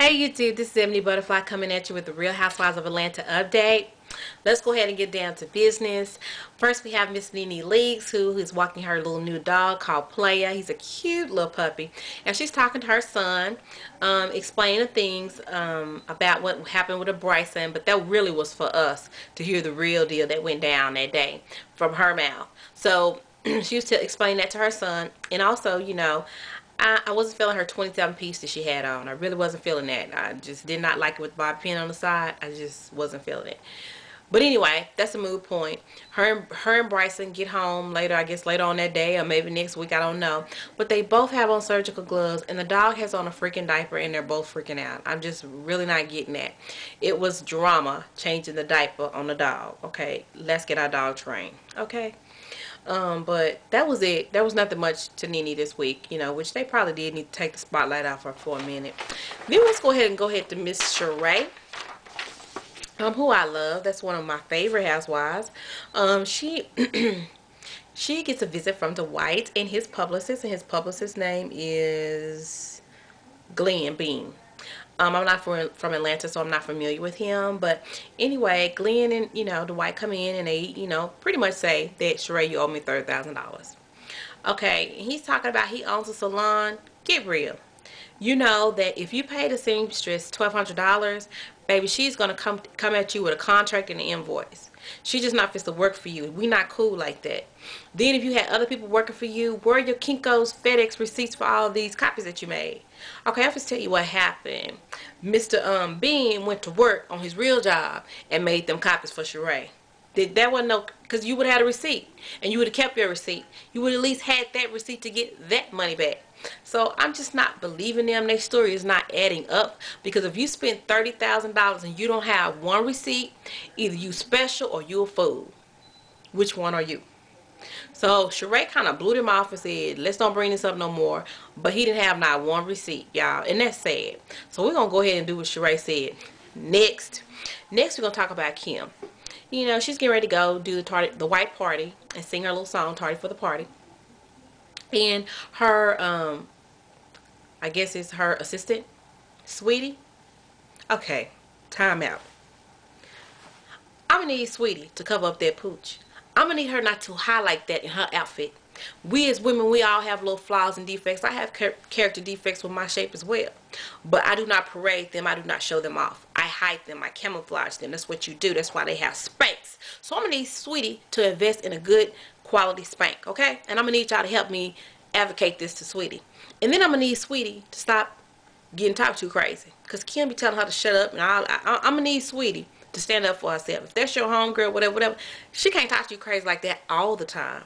Hey YouTube, this is Ebony Butterfly coming at you with the Real Housewives of Atlanta update. Let's go ahead and get down to business. First we have Miss NeNe Leakes, who is walking her little new dog called Playa. He's a cute little puppy. And she's talking to her son, explaining things about what happened with Bryson. But that really was for us to hear the real deal that went down that day from her mouth. So she was explaining that to her son. And also, you know, I wasn't feeling her 27 piece that she had on. I really wasn't feeling that. I just did not like it with the bobby pin on the side. I just wasn't feeling it. But anyway, that's a moot point. Her and Bryson get home later, I guess later on that day or maybe next week, I don't know. But they both have on surgical gloves and the dog has on a freaking diaper and they're both freaking out. I'm just really not getting that. It was drama changing the diaper on the dog. Okay, let's get our dog trained. Okay. But that was it. There was nothing much to NeNe this week, you know, which they probably did need to take the spotlight off her for a minute. Then let's go ahead to Miss Sheree, who I love. That's one of my favorite housewives. She she gets a visit from Dwight and his publicist's name is Glenn Bean. I'm not from Atlanta, so I'm not familiar with him. But anyway, Glenn and, you know, Dwight come in and they, you know, pretty much say that, Sheree, you owe me $30,000. Okay, he's talking about he owns a salon. Get real. You know that if you pay the seamstress $1,200, baby, she's going to come at you with a contract and an invoice. She just not fits to work for you. We not cool like that. Then if you had other people working for you, where are your Kinko's FedEx receipts for all of these copies that you made? Okay, I'll just tell you what happened. Mr. Bean went to work on his real job and made them copies for Sheree. That wasn't no, because you would have had a receipt and you would have kept your receipt. You would at least had that receipt to get that money back. So I'm just not believing them. Their story is not adding up, because if you spend $30,000 and you don't have one receipt, either you special or you a fool. Which one are you? So Sheree kind of blew them off and said, let's don't bring this up no more. But he didn't have not one receipt, y'all. And that's sad. So we're going to go ahead and do what Sheree said. Next we're going to talk about Kim. You know, she's getting ready to go do the white party and sing her little song, Tardy for the Party. And her, I guess it's her assistant, Sweetie. Okay, time out. I'm going to need Sweetie to cover up that pooch. I'm going to need her not to highlight that in her outfit. We as women, we all have little flaws and defects. I have character defects with my shape as well. But I do not parade them. I do not show them off. I hide them. I camouflage them. That's what you do. That's why they have Spanx. So I'm going to need Sweetie to invest in a good quality Spank, okay? And I'm going to need y'all to help me advocate this to Sweetie. And then I'm going to need Sweetie to stop getting talked too crazy. Because Kim be telling her to shut up. And I'm going to need Sweetie to stand up for herself. If that's your homegirl, whatever, she can't talk to you crazy like that all the time.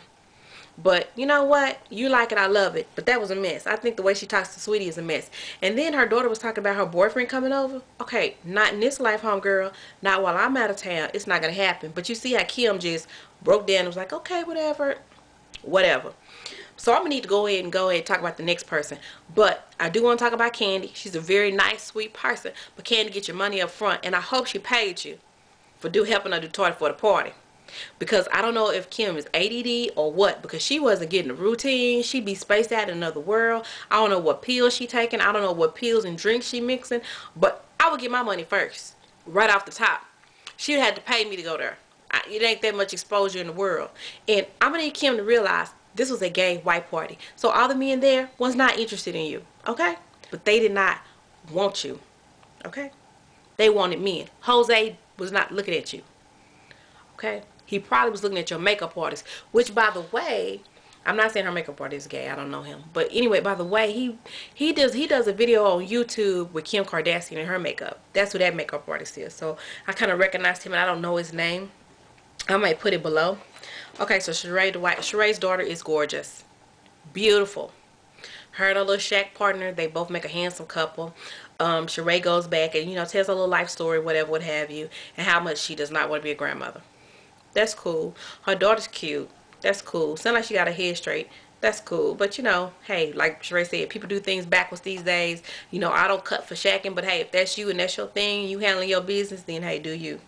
But you know what? You like it, I love it. But that was a mess. I think the way she talks to Sweetie is a mess. And then her daughter was talking about her boyfriend coming over. Okay, not in this life, homegirl. Not while I'm out of town. It's not going to happen. But you see how Kim just broke down and was like, okay, whatever. So I'm going to need to go ahead and talk about the next person. But I do want to talk about Candy. She's a very nice, sweet person. But Candy, get your money up front. And I hope she paid you for helping her do Tardy for the Party. Because I don't know if Kim is ADD or what, because she wasn't getting a routine. She be spaced out in another world. I don't know what pills she taking. I don't know what pills and drinks she mixing. But I would get my money first, right off the top. She would have to pay me to go there. It ain't that much exposure in the world. And I'm going to need Kim to realize this was a gay white party. So all the men there was not interested in you, okay? But they did not want you, okay? They wanted men. Jose was not looking at you, okay? He probably was looking at your makeup artist, which, by the way, I'm not saying her makeup artist is gay. I don't know him. But anyway, by the way, he does a video on YouTube with Kim Kardashian and her makeup. That's who that makeup artist is. So I kind of recognized him, and I don't know his name. I might put it below. Okay, so Sheree's daughter is gorgeous. Beautiful. Her and her little shack partner, they both make a handsome couple. Sheree goes back and, you know, tells a little life story, whatever, what have you, and how much she does not want to be a grandmother. That's cool. Her daughter's cute. That's cool. Sound like she got her head straight. That's cool. But, you know, hey, like Sheree said, people do things backwards these days. You know, I don't cut for shacking, but hey, if that's you and that's your thing, you handling your business, then hey, do you.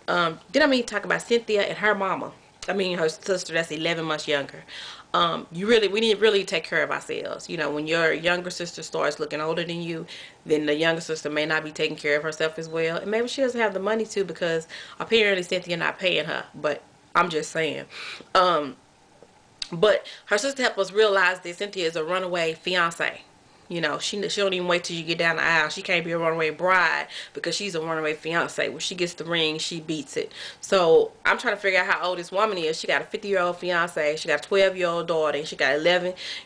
Then I mean talk about Cynthia and her mama. I mean her sister that's 11 months younger. We need to really take care of ourselves. You know, when your younger sister starts looking older than you, then the younger sister may not be taking care of herself as well, and maybe she doesn't have the money to, because apparently Cynthia not paying her. But I'm just saying. But her sister helped us realize that Cynthia is a runaway fiance. You know, she don't even wait till you get down the aisle. She can't be a runaway bride because she's a runaway fiance. When she gets the ring, she beats it. So I'm trying to figure out how old this woman is. She got a 50-year-old fiance. She got a 12-year-old daughter. And she got an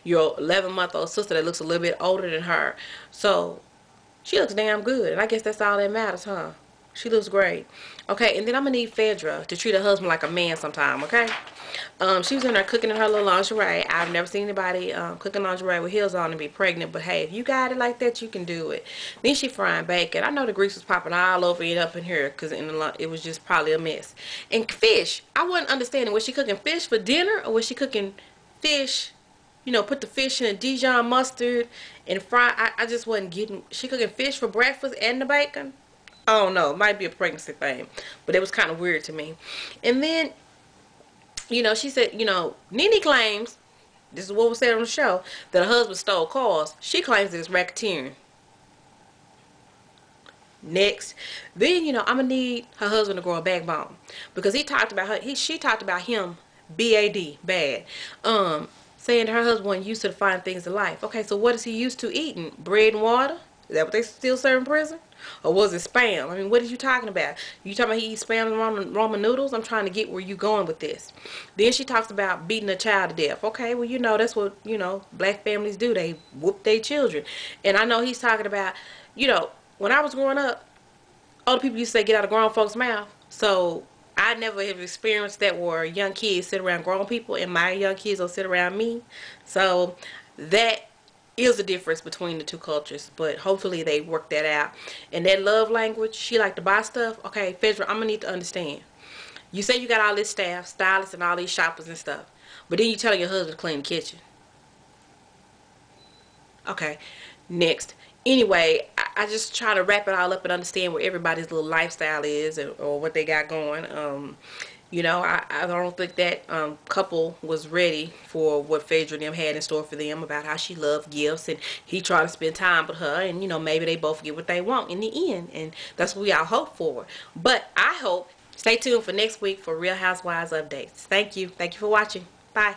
11-month-old sister that looks a little bit older than her. So she looks damn good. And I guess that's all that matters, huh? She looks great. Okay, and then I'm going to need Pheadra to treat her husband like a man sometime, okay? She was in there cooking in her little lingerie. I've never seen anybody cooking lingerie with heels on and be pregnant. But hey, if you got it like that, you can do it. Then she frying bacon. I know the grease was popping all over it up in here because it was just probably a mess. And fish. I wasn't understanding. Was she cooking fish for dinner, or was she cooking fish, you know, put the fish in a Dijon mustard and fry? I just wasn't getting. She cooking fish for breakfast and the bacon? I don't know. It might be a pregnancy thing. But it was kind of weird to me. And then, you know, she said, you know, NeNe claims, this is what was said on the show, that her husband stole cars. She claims that it's racketeering. Next. Then, you know, I'm going to need her husband to grow a backbone. Because she talked about him, B-A-D, bad. Saying that her husband wasn't used to the fine things of life. Okay, so what is he used to eating? Bread and water? Is that what they still serve in prison? Or was it spam? I mean, what are you talking about? You talking about he eats spam and ramen noodles? I'm trying to get where you going with this. Then she talks about beating a child to death. Okay, well, you know, that's what, you know, black families do. They whoop their children. And I know he's talking about, you know, when I was growing up, all the people used to say, get out of grown folks' mouth. So I never have experienced that where young kids sit around grown people and my young kids will sit around me. So that is a difference between the two cultures, but hopefully they work that out. And that love language, she like to buy stuff. Okay, Pheadra, I'm gonna need to understand. You say you got all this staff, stylists, and all these shoppers and stuff, but then you telling your husband to clean the kitchen. Okay, next. Anyway, I just try to wrap it all up and understand where everybody's little lifestyle is, or what they got going. You know, I don't think that couple was ready for what Pheadra and them had in store for them, about how she loved gifts and he tried to spend time with her, and you know, maybe they both get what they want in the end, and that's what we all hope for. But I hope, stay tuned for next week for Real Housewives updates. Thank you for watching. Bye.